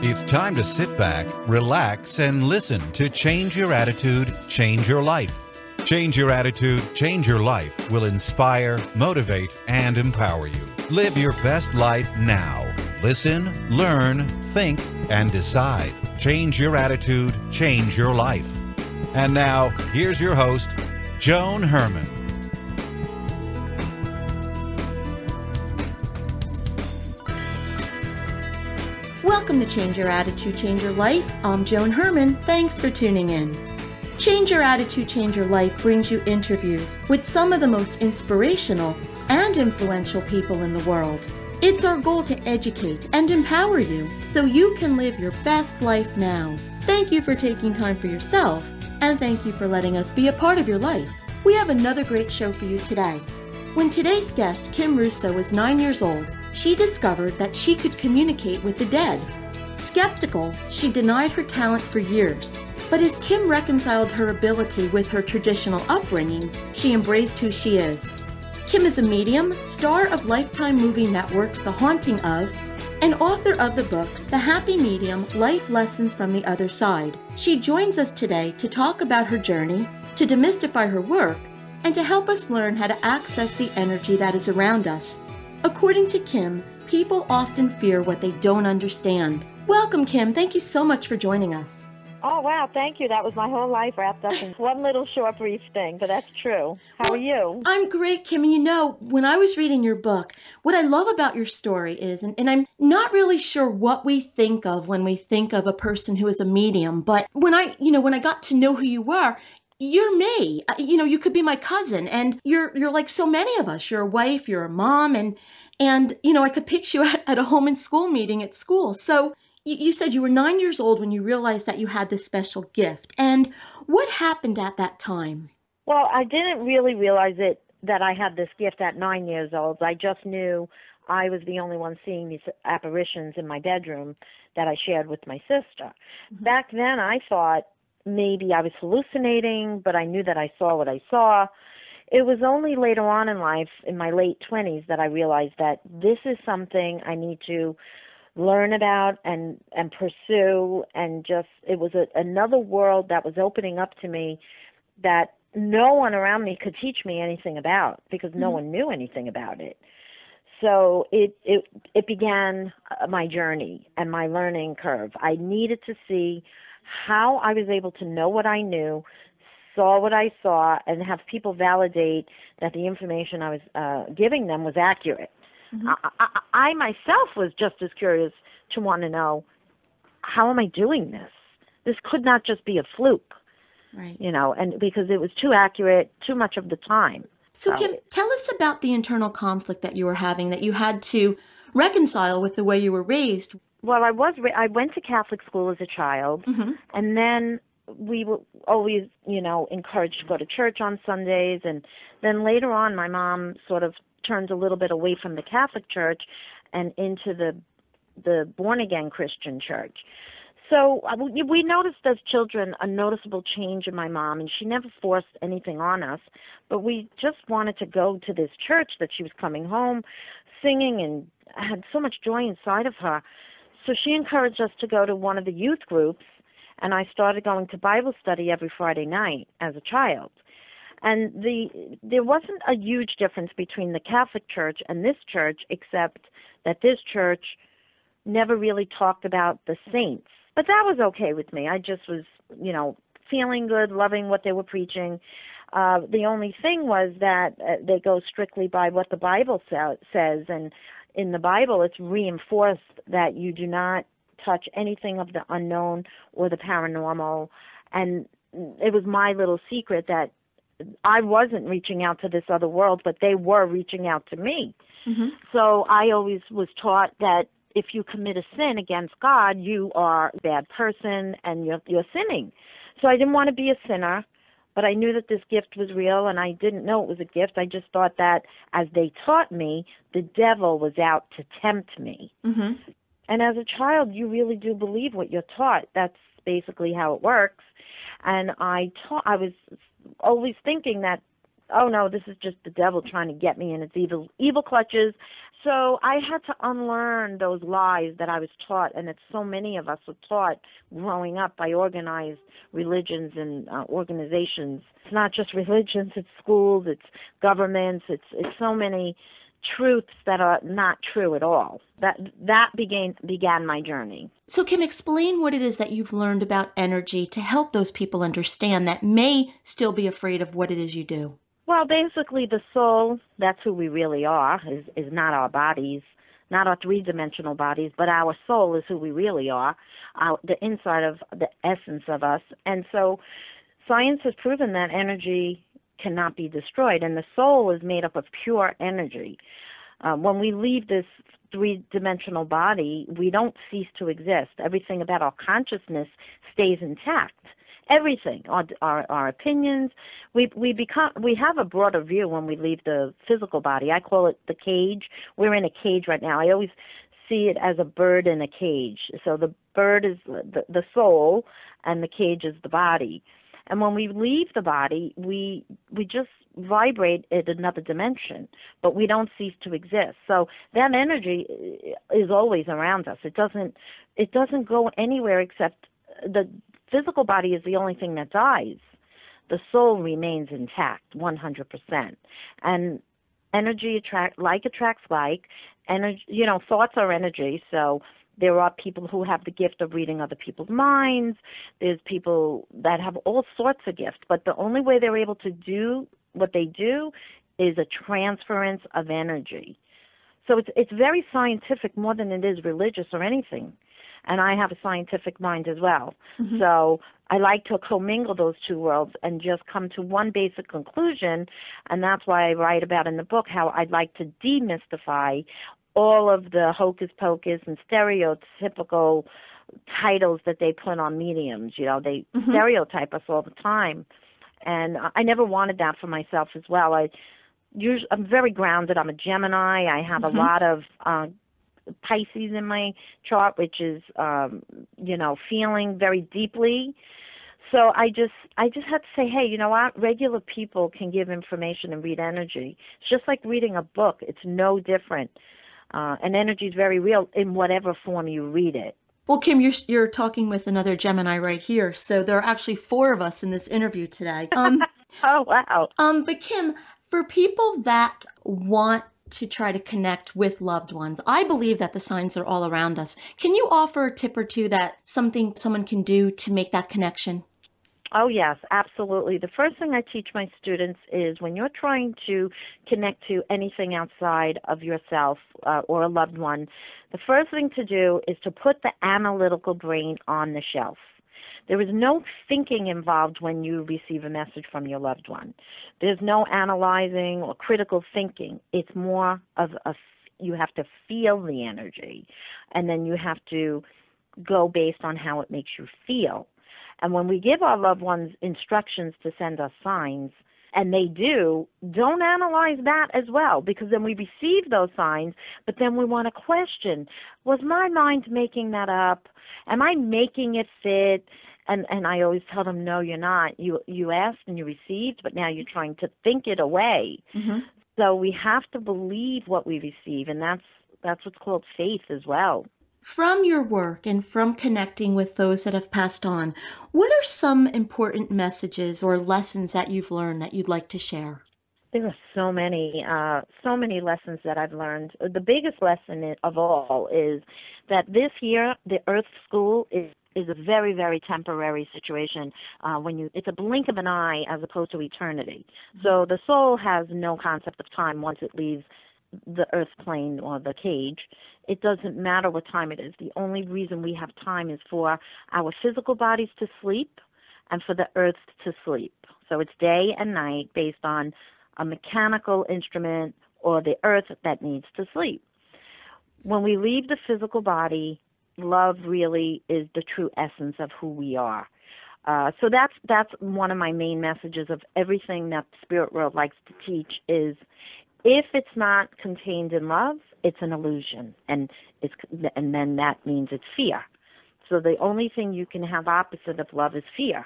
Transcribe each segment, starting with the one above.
It's time to sit back, relax, and listen to Change Your Attitude, Change Your Life. Change Your Attitude, Change Your Life will inspire, motivate, and empower you. Live your best life now. Listen, learn, think, and decide. Change your attitude, change your life. And now, here's your host, Joan Herman. Welcome to Change Your Attitude, Change Your Life. I'm Joan Herman. Thanks for tuning in. Change Your Attitude, Change Your Life brings you interviews with some of the most inspirational and influential people in the world. It's our goal to educate and empower you so you can live your best life now. Thank you for taking time for yourself, and thank you for letting us be a part of your life. We have another great show for you today. When today's guest, Kim Russo, was 9 years old, she discovered that she could communicate with the dead. Skeptical, she denied her talent for years. But as Kim reconciled her ability with her traditional upbringing, she embraced who she is. Kim is a medium, star of Lifetime Movie Network's The Haunting of, and author of the book, The Happy Medium: Life Lessons from the Other Side. She joins us today to talk about her journey, to demystify her work, and to help us learn how to access the energy that is around us. According to Kim, people often fear what they don't understand. Welcome, Kim. Thank you so much for joining us. Oh, wow. Thank you. That was my whole life wrapped up in one little short, brief thing, but that's true. How are you? I'm great, Kim. And you know, when I was reading your book, what I love about your story is, and I'm not really sure what we think of when we think of a person who is a medium, but when I got to know who you were, you're me. You could be my cousin, and you're like so many of us. You're a wife, you're a mom, and I could picture you at a home and school meeting at school. So you said you were 9 years old when you realized that you had this special gift. And what happened at that time? Well, I didn't really realize that I had this gift at 9 years old. I just knew I was the only one seeing these apparitions in my bedroom that I shared with my sister. Mm-hmm. Back then, I thought maybe I was hallucinating, but I knew that I saw what I saw. It was only later on in life, in my late 20s, that I realized that this is something I need to learn about and pursue, and just it was another world that was opening up to me that no one around me could teach me anything about because no one knew anything about it. So it began my journey and my learning curve. I needed to see how I was able to know what I knew, saw what I saw, and have people validate that the information I was giving them was accurate. Mm-hmm. I myself was just as curious to want to know, how am I doing this? This could not just be a fluke, right? And because it was too accurate, too much of the time. So Kim, tell us about the internal conflict that you were having, that you had to reconcile with the way you were raised. Well, I went to Catholic school as a child, mm-hmm. and then we were always, encouraged to go to church on Sundays, and then later on my mom sort of turned a little bit away from the Catholic Church and into the born-again Christian church. So we noticed as children a noticeable change in my mom, and she never forced anything on us, but we just wanted to go to this church that she was coming home singing, and had so much joy inside of her. So she encouraged us to go to one of the youth groups, and I started going to Bible study every Friday night as a child. And there wasn't a huge difference between the Catholic Church and this church, except that this church never really talked about the saints. But that was okay with me. I just was, feeling good, loving what they were preaching. The only thing was that they go strictly by what the Bible says, and in the Bible it's reinforced that you do not touch anything of the unknown or the paranormal. And it was my little secret that I wasn't reaching out to this other world, but they were reaching out to me. Mm-hmm. So I always was taught that if you commit a sin against God, you are a bad person and you're sinning. So I didn't want to be a sinner, but I knew that this gift was real, and I didn't know it was a gift. I just thought that, as they taught me, the devil was out to tempt me. Mm-hmm. And as a child, you really do believe what you're taught. That's basically how it works. And I was always thinking that, oh no, this is just the devil trying to get me in its evil clutches. So I had to unlearn those lies that I was taught, and that so many of us were taught growing up by organized religions and organizations. It's not just religions, it's schools, it's governments, it's so many truths that are not true at all. That began my journey. So Kim, explain what it is that you've learned about energy to help those people understand that may still be afraid of what it is you do. Well, basically the soul, that's who we really are, is not our bodies, not our three-dimensional bodies, but our soul is who we really are, the inside of the essence of us. And so science has proven that energy cannot be destroyed, and the soul is made up of pure energy. When we leave this three-dimensional body, we don't cease to exist. Everything about our consciousness stays intact. Everything, our opinions, we have a broader view when we leave the physical body. I call it the cage. We're in a cage right now. I always see it as a bird in a cage. So the bird is the soul, and the cage is the body. And when we leave the body, we just vibrate at another dimension, but we don't cease to exist. So that energy is always around us. It doesn't go anywhere except the physical body is the only thing that dies. The soul remains intact, 100%. And energy attracts like. Energy, thoughts are energy. So there are people who have the gift of reading other people's minds. There's people that have all sorts of gifts, but the only way they're able to do what they do is a transference of energy. So it's very scientific, more than it is religious or anything. And I have a scientific mind as well. Mm-hmm. So I like to commingle those two worlds and just come to one basic conclusion, and that's why I write about in the book how I'd like to demystify all of the hocus pocus and stereotypical titles that they put on mediums. They mm-hmm. stereotype us all the time. And I never wanted that for myself as well. I'm very grounded. I'm a Gemini. I have mm-hmm. a lot of Pisces in my chart, which is, feeling very deeply. So I just had to say, hey, you know what? Regular people can give information and read energy. It's just like reading a book. It's no different. And energy is very real in whatever form you read it. Well, Kim, you're talking with another Gemini right here. So there are actually 4 of us in this interview today. Oh, wow. But Kim, for people that want to try to connect with loved ones, I believe that the signs are all around us. Can you offer a tip or two that something someone can do to make that connection? Oh, yes, absolutely. The first thing I teach my students is when you're trying to connect to anything outside of yourself or a loved one, the first thing to do is to put the analytical brain on the shelf. There is no thinking involved when you receive a message from your loved one. There's no analyzing or critical thinking. It's more of you have to feel the energy, and then you have to go based on how it makes you feel. And when we give our loved ones instructions to send us signs, and they do, don't analyze that as well, because then we receive those signs, but then we want to question, was my mind making that up? Am I making it fit? And I always tell them, no, you're not. You asked and you received, but now you're trying to think it away. Mm-hmm. So we have to believe what we receive, and that's what's called faith as well. From your work and from connecting with those that have passed on, what are some important messages or lessons that you've learned that you'd like to share? There are so many lessons that I've learned. The biggest lesson of all is that this year, the Earth School is a very, very temporary situation. It's a blink of an eye as opposed to eternity. So the soul has no concept of time once it leaves the earth plane or the cage. It doesn't matter what time it is. The only reason we have time is for our physical bodies to sleep and for the earth to sleep. So it's day and night based on a mechanical instrument or the earth that needs to sleep. When we leave the physical body, love really is the true essence of who we are. So that's one of my main messages of everything that the spirit world likes to teach is if it's not contained in love, it's an illusion, and then that means it's fear. So the only thing you can have opposite of love is fear.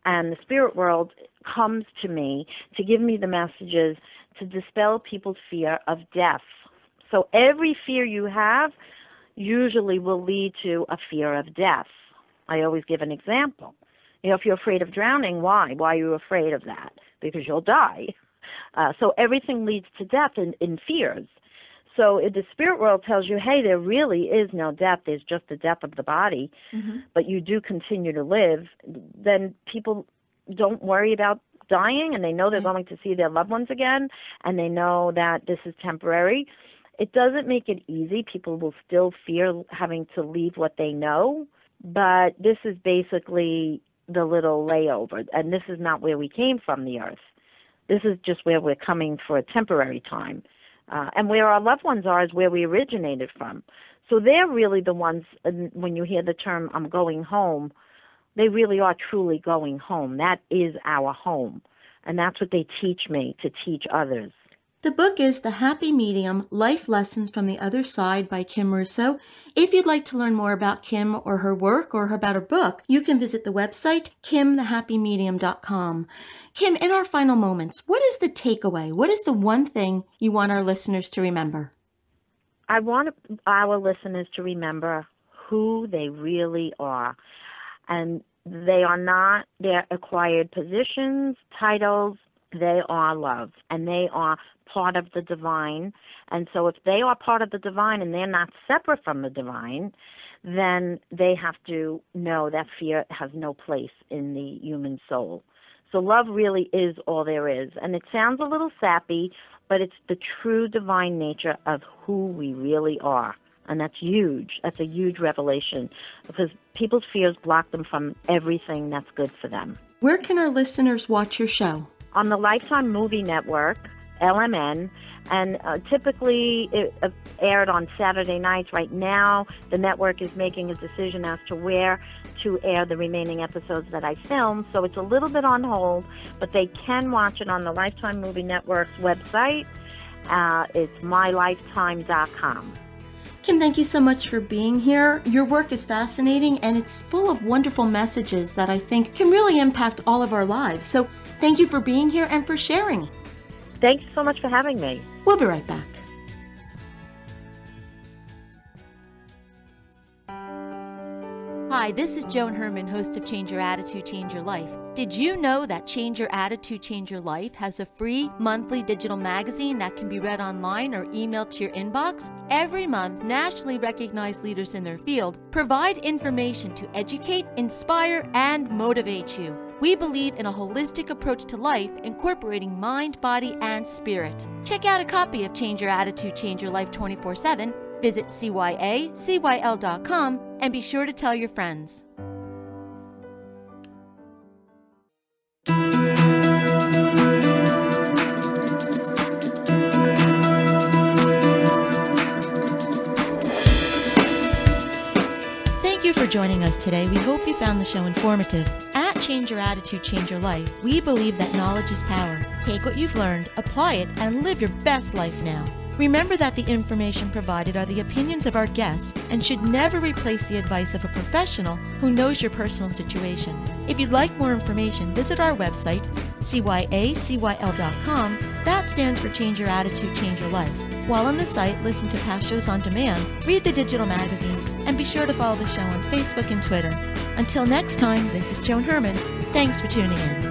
And the spirit world comes to me to give me the messages to dispel people's fear of death. So every fear you have usually will lead to a fear of death. I always give an example. If you're afraid of drowning, why? Why are you afraid of that? Because you'll die. So everything leads to death in fears. So if the spirit world tells you, hey, there really is no death, there's just the death of the body, but you do continue to live, then people don't worry about dying, and they know they're going to see their loved ones again, and they know that this is temporary. It doesn't make it easy. People will still fear having to leave what they know, but this is basically the little layover, and this is not where we came from, the earth. This is just where we're coming for a temporary time. And where our loved ones are is where we originated from. So they're really the ones, when you hear the term, I'm going home, they really are truly going home. That is our home. And that's what they teach me, to teach others. The book is The Happy Medium, Life Lessons from the Other Side by Kim Russo. If you'd like to learn more about Kim or her work or about her book, you can visit the website, kimthehappymedium.com. Kim, in our final moments, what is the takeaway? What is the one thing you want our listeners to remember? I want our listeners to remember who they really are. And they are not their acquired positions, titles. They are love, and they are part of the divine. And so if they are part of the divine and they're not separate from the divine, then they have to know that fear has no place in the human soul. So love really is all there is. And it sounds a little sappy, but it's the true divine nature of who we really are. And that's huge. That's a huge revelation, because people's fears block them from everything that's good for them. Where can our listeners watch your show? On the Lifetime Movie Network, LMN, and typically it aired on Saturday nights. Right now, the network is making a decision as to where to air the remaining episodes that I filmed, so it's a little bit on hold, but they can watch it on the Lifetime Movie Network's website. It's mylifetime.com. Kim, thank you so much for being here. Your work is fascinating, and it's full of wonderful messages that I think can really impact all of our lives. So thank you for being here and for sharing. Thanks so much for having me. We'll be right back. Hi, this is Joan Herman, host of Change Your Attitude, Change Your Life. Did you know that Change Your Attitude, Change Your Life has a free monthly digital magazine that can be read online or emailed to your inbox? Every month, nationally recognized leaders in their field provide information to educate, inspire, and motivate you. We believe in a holistic approach to life, incorporating mind, body, and spirit. Check out a copy of Change Your Attitude, Change Your Life 24/7. Visit cyacyl.com and be sure to tell your friends. Thank you for joining us today. We hope you found the show informative. At Change Your Attitude, Change Your Life, we believe that knowledge is power. Take what you've learned, apply it, and live your best life now. Remember that the information provided are the opinions of our guests and should never replace the advice of a professional who knows your personal situation. If you'd like more information, visit our website, cyacyl.com. That stands for Change Your Attitude, Change Your Life. While on the site, listen to past shows on demand, read the digital magazine, and be sure to follow the show on Facebook and Twitter. Until next time, this is Joan Herman. Thanks for tuning in.